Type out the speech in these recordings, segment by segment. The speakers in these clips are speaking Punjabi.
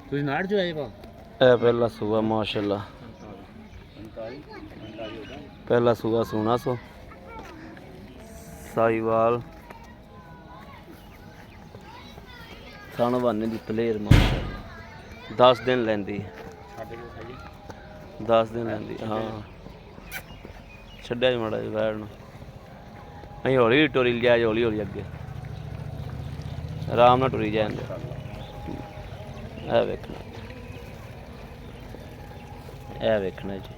ਤੁਸੀਂ ਨਾੜ ਜੋ ਆਏ ਬਾ ਇਹ ਪਹਿਲਾ ਸੂਆ ਮਾਸ਼ਾਅੱਲਾ, ਪਹਿਲਾ ਸੂਆ ਸੋਨਾ ਸੋ ਸਾਈਵਾਲ ਥਣ ਬਾਨੇ ਦੀ ਪਲੇਅਰ ਮਾਸ਼ਾਅੱਲਾ 10 ਦਿਨ ਲੈਂਦੀ, 10 ਦਿਨ ਲੈਂਦੀ। ਹਾਂ ਛੱਡਿਆ ਮਾੜਾ ਜਿਹਾ ਵੈੜ ਨੂੰ, ਅਸੀਂ ਹੌਲੀ ਟੁਰੀ ਲਿਆ, ਹੌਲੀ ਹੌਲੀ ਅੱਗੇ ਆਰਾਮ ਨਾਲ ਟੁਰੀ ਜਾਂਦੇ। ਇਹ ਵੇਖਣਾ, ਇਹ ਵੇਖਣਾ ਜੀ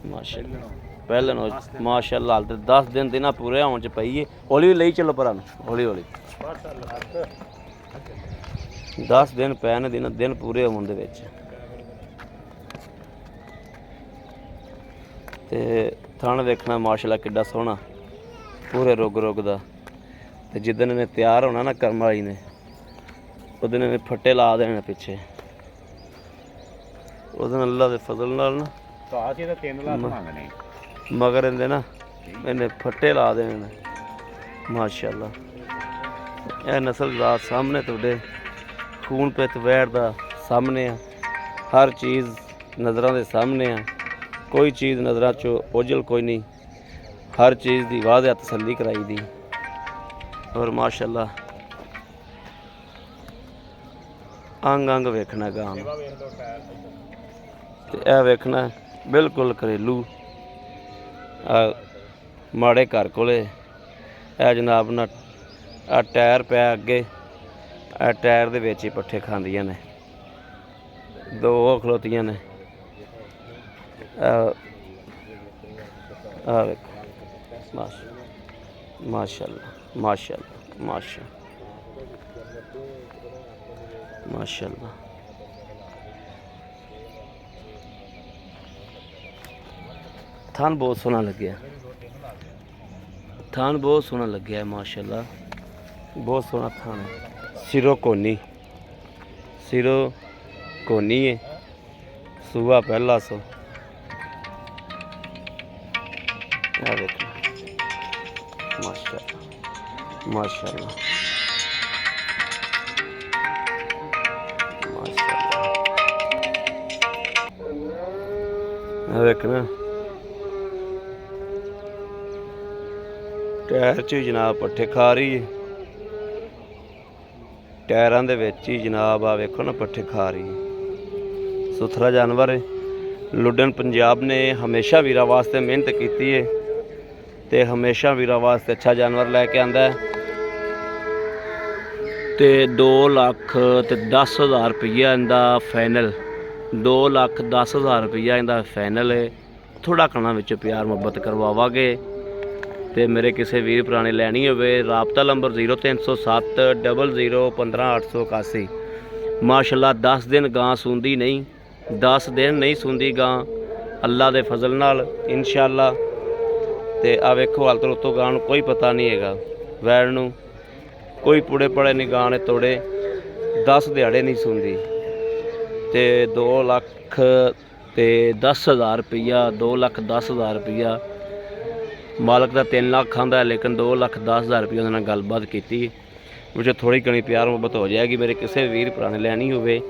ਮਾਸ਼ਾਅੱਲਾ ਪਹਿਲਾਂ ਨੂੰ ਮਾਸ਼ਾਅੱਲਾ ਹਾਲ ਤੇ 10 ਦਿਨ ਦੇ ਨਾ ਪੂਰੇ ਹੋਣ ਚ ਪਈ ਏ। ਹੌਲੀ ਲਈ ਚੱਲੋ ਭਰਾ ਨੂੰ, ਹੌਲੀ ਹੌਲੀ 10 ਦਿਨ ਪੈ ਨੇ, ਦਿਨ ਪੂਰੇ ਹੋਣ ਦੇ ਵਿੱਚ। ਤੇ ਥਣ ਵੇਖਣਾ ਮਾਸ਼ਾਅੱਲਾ ਕਿੱਡਾ ਸੋਹਣਾ, ਪੂਰੇ ਰੁੱਗ ਰੁੱਗ ਦਾ। ਤੇ ਜਿੱਦਣ ਇਹਨੇ ਤਿਆਰ ਹੋਣਾ ਨਾ ਕਰਮ ਵਾਲੀ ਨੇ, ਉਹਦੇ ਨੇ ਫੱਟੇ ਲਾ ਦੇਣੇ ਪਿੱਛੇ, ਉਹਦੇ ਨਾਲ ਅੱਲਾ ਦੇ ਫਜ਼ਲ ਨਾਲ ਨਾ ਮਗਰ ਇਹਦੇ ਨਾ ਇਹਨੇ ਫੱਟੇ ਲਾ ਦੇਣੇ ਨੇ ਮਾਸ਼ਾਅੱਲਾ। ਇਹ ਨਸਲ ਦਾ ਸਾਹਮਣੇ ਤੁਹਾਡੇ ਖੂਨ ਪਿੱਤ ਵੈੜ ਦਾ ਸਾਹਮਣੇ ਆ, ਹਰ ਚੀਜ਼ ਨਜ਼ਰਾਂ ਦੇ ਸਾਹਮਣੇ ਆ, ਕੋਈ ਚੀਜ਼ ਨਜ਼ਰਾਂ 'ਚੋਂ ਓਝਲ ਕੋਈ ਨਹੀਂ, ਹਰ ਚੀਜ਼ ਦੀ ਵਾਜ਼ਿਹ ਤਸੱਲੀ ਕਰਾਈ ਦੀ। ਔਰ ਮਾਸ਼ਾਅੱਲਾ ਅੰਗ ਅੰਗ ਵੇਖਣਾ ਗਾਂ ਤੇ ਇਹ ਵੇਖਣਾ ਬਿਲਕੁਲ ਘਰੇਲੂ ਮਾੜੇ ਘਰ ਕੋਲੇ। ਇਹ ਜਨਾਬ ਨਾ ਆ ਟਾਇਰ ਪਿਆ ਅੱਗੇ, ਇਹ ਟਾਇਰ ਦੇ ਵਿੱਚ ਹੀ ਪੱਠੇ ਖਾਂਦੀਆਂ ਨੇ, ਦੋ ਉਹ ਖਲੋਤੀਆਂ ਨੇ। ਆ ਵੇਖੋ ਮਾਸ਼ਾਅੱਲਾ ਮਾਸ਼ਾਅੱਲਾ ਮਾਸ਼ਾਅੱਲਾ। ਥਣ ਬਹੁਤ ਸੋਹਣਾ ਲੱਗਿਆ, ਥਣ ਬਹੁਤ ਸੋਹਣਾ ਲੱਗਿਆ ਮਾਸ਼ਾਅੱਲਾ, ਬਹੁਤ ਸੋਹਣਾ ਥਣ ਹੈ। ਸਿਰੋਂ ਕੋਨੀ ਹੈ, ਸੂਆ ਪਹਿਲਾ ਸੋ। ਆ ਦੇਖੋ ਮਾਸ਼ਾਅੱਲਾ ਮਾਸ਼ਾਅੱਲਾ ਮਾਸ਼ਾਅੱਲਾ। ਆ ਵੇਖਣਾ ਟਾਇਰ 'ਚ ਜਨਾਬ ਪੱਠੇ ਖਾ ਰਹੀ ਹੈ, ਟਾਇਰਾਂ ਦੇ ਵਿੱਚ ਹੀ ਜਨਾਬ ਆ ਵੇਖੋ ਨਾ ਪੱਠੇ ਖਾ ਰਹੀ ਹੈ। ਸੁਥਰਾ ਜਾਨਵਰ ਹੈ। ਲੁੱਡਨ ਪੰਜਾਬ ਨੇ ਹਮੇਸ਼ਾ ਵੀਰਾਂ ਵਾਸਤੇ ਮਿਹਨਤ ਕੀਤੀ ਹੈ ਤੇ ਹਮੇਸ਼ਾ ਵੀਰਾਂ ਵਾਸਤੇ ਅੱਛਾ ਜਾਨਵਰ ਲੈ ਕੇ ਆਂਦਾ ਹੈ। ਤੇ 2,10,000 ਰੁਪਈਆ ਇਹਦਾ ਫਾਈਨਲ, 2,10,000 ਰੁਪਈਆ ਇਹਦਾ ਫਾਈਨਲ ਹੈ। ਥੋੜ੍ਹਾ ਕਣਾ ਵਿੱਚ ਪਿਆਰ ਮੁਹੱਬਤ ਕਰਵਾਵਾਂਗੇ। ਤੇ ਮੇਰੇ ਕਿਸੇ ਵੀਰ ਭਰਾ ਨੇ ਲੈਣੀ ਹੋਵੇ, ਰਾਬਤਾ ਨੰਬਰ 0307 00 15 881। ਮਾਸ਼ਾਅੱਲਾ 10 ਦਿਨ ਗਾਂ ਸੂੰਦੀ ਨਹੀਂ, 10 ਦਿਨ ਨਹੀਂ ਸੂੰਦੀ ਗਾਂ ਅੱਲਾ ਦੇ ਫਜ਼ਲ ਨਾਲ ਇਨਸ਼ਾਅੱਲਾ। ਤੇ ਆ ਵੇਖੋ ਹਾਲ ਤੋਂ ਉੱਤੋਂ ਗਾਂ ਨੂੰ ਕੋਈ ਪਤਾ ਨਹੀਂ ਹੈਗਾ, ਵੈੜ ਨੂੰ ਕੋਈ ਪੁੜੇ ਪੜੇ ਨਹੀਂ, ਗਾਂ ਨੇ ਤੋੜੇ 10 ਦਿਹਾੜੇ ਨਹੀਂ ਸੂੰਦੀ। ਤੇ 2,10,000 ਰੁਪਈਆ, 2,10,000 ਰੁਪਈਆ ਮਾਲਕ ਦਾ 3 ਲੱਖ ਆਂਦਾ, ਲੇਕਿਨ 2,10,000 ਰੁਪਈਆ ਉਹਦੇ ਨਾਲ ਗੱਲਬਾਤ ਕੀਤੀ, ਵਿੱਚ ਥੋੜ੍ਹੀ ਘਣੀ ਪਿਆਰ ਮੁਹੱਬਤ ਹੋ ਜਾਏਗੀ। ਮੇਰੇ ਕਿਸੇ ਵੀਰ ਭਰਾ ਨੇ ਲੈਣੀ ਹੋਵੇ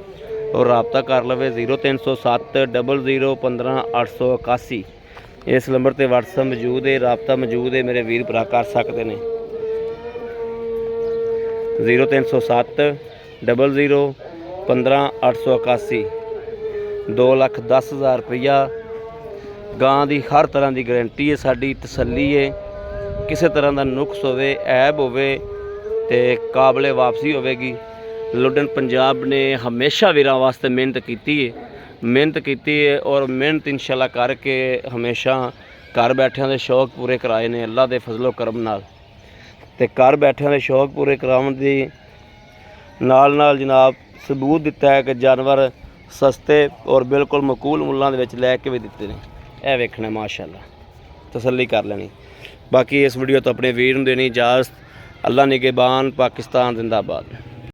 ਔਰ ਰਾਬਤਾ ਕਰ ਲਵੇ 0307 00 15 881। ਇਸ ਨੰਬਰ 'ਤੇ ਵਟਸਐਪ ਮੌਜੂਦ ਹੈ, ਰਾਬਤਾ ਮੌਜੂਦ ਹੈ, ਮੇਰੇ ਵੀਰ ਭਰਾ ਕਰ ਸਕਦੇ ਨੇ। 0307 00 15 881। 2,10,000 ਰੁਪਈਆ ਗਾਂ ਦੀ ਹਰ ਤਰ੍ਹਾਂ ਦੀ ਗਰੰਟੀ ਹੈ, ਸਾਡੀ ਤਸੱਲੀ ਹੈ। ਕਿਸੇ ਤਰ੍ਹਾਂ ਦਾ ਨੁਕਸ ਹੋਵੇ, ਐਬ ਹੋਵੇ ਤੇ ਕਾਬਲੇ ਵਾਪਸੀ ਹੋਵੇਗੀ। ਲੁੱਡਨ ਪੰਜਾਬ ਨੇ ਹਮੇਸ਼ਾ ਵੀਰਾਂ ਵਾਸਤੇ ਮਿਹਨਤ ਕੀਤੀ ਹੈ ਔਰ ਮਿਹਨਤ ਇਨਸ਼ਾਅੱਲਾ ਕਰਕੇ ਹਮੇਸ਼ਾ ਘਰ ਬੈਠਿਆਂ ਦੇ ਸ਼ੌਕ ਪੂਰੇ ਕਰਾਏ ਨੇ ਅੱਲਾ ਦੇ ਫਜ਼ਲੋ ਕਰਮ ਨਾਲ। ਤੇ ਘਰ ਬੈਠਿਆਂ ਦੇ ਸ਼ੌਕ ਪੂਰੇ ਕਰਾਉਣ ਦੀ ਨਾਲ ਜਨਾਬ ਸਬੂਤ ਦਿੱਤਾ ਹੈ ਕਿ ਜਾਨਵਰ ਸਸਤੇ ਔਰ ਬਿਲਕੁਲ ਮਕੂਲ ਮੁੱਲਾਂ ਦੇ ਵਿੱਚ ਲੈ ਕੇ ਵੀ ਦਿੱਤੇ ਨੇ। ਇਹ ਵੇਖਣਾ ਮਾਸ਼ਾਅੱਲਾ, ਤਸੱਲੀ ਕਰ ਲੈਣੀ। ਬਾਕੀ ਇਸ ਵੀਡੀਓ ਤੋਂ ਆਪਣੇ ਵੀਰ ਨੂੰ ਦੇਣੀ ਇਜਾਜ਼ਤ। ਅੱਲਾ ਨਿਗਹਿਬਾਨ, ਪਾਕਿਸਤਾਨ ਜ਼ਿੰਦਾਬਾਦ।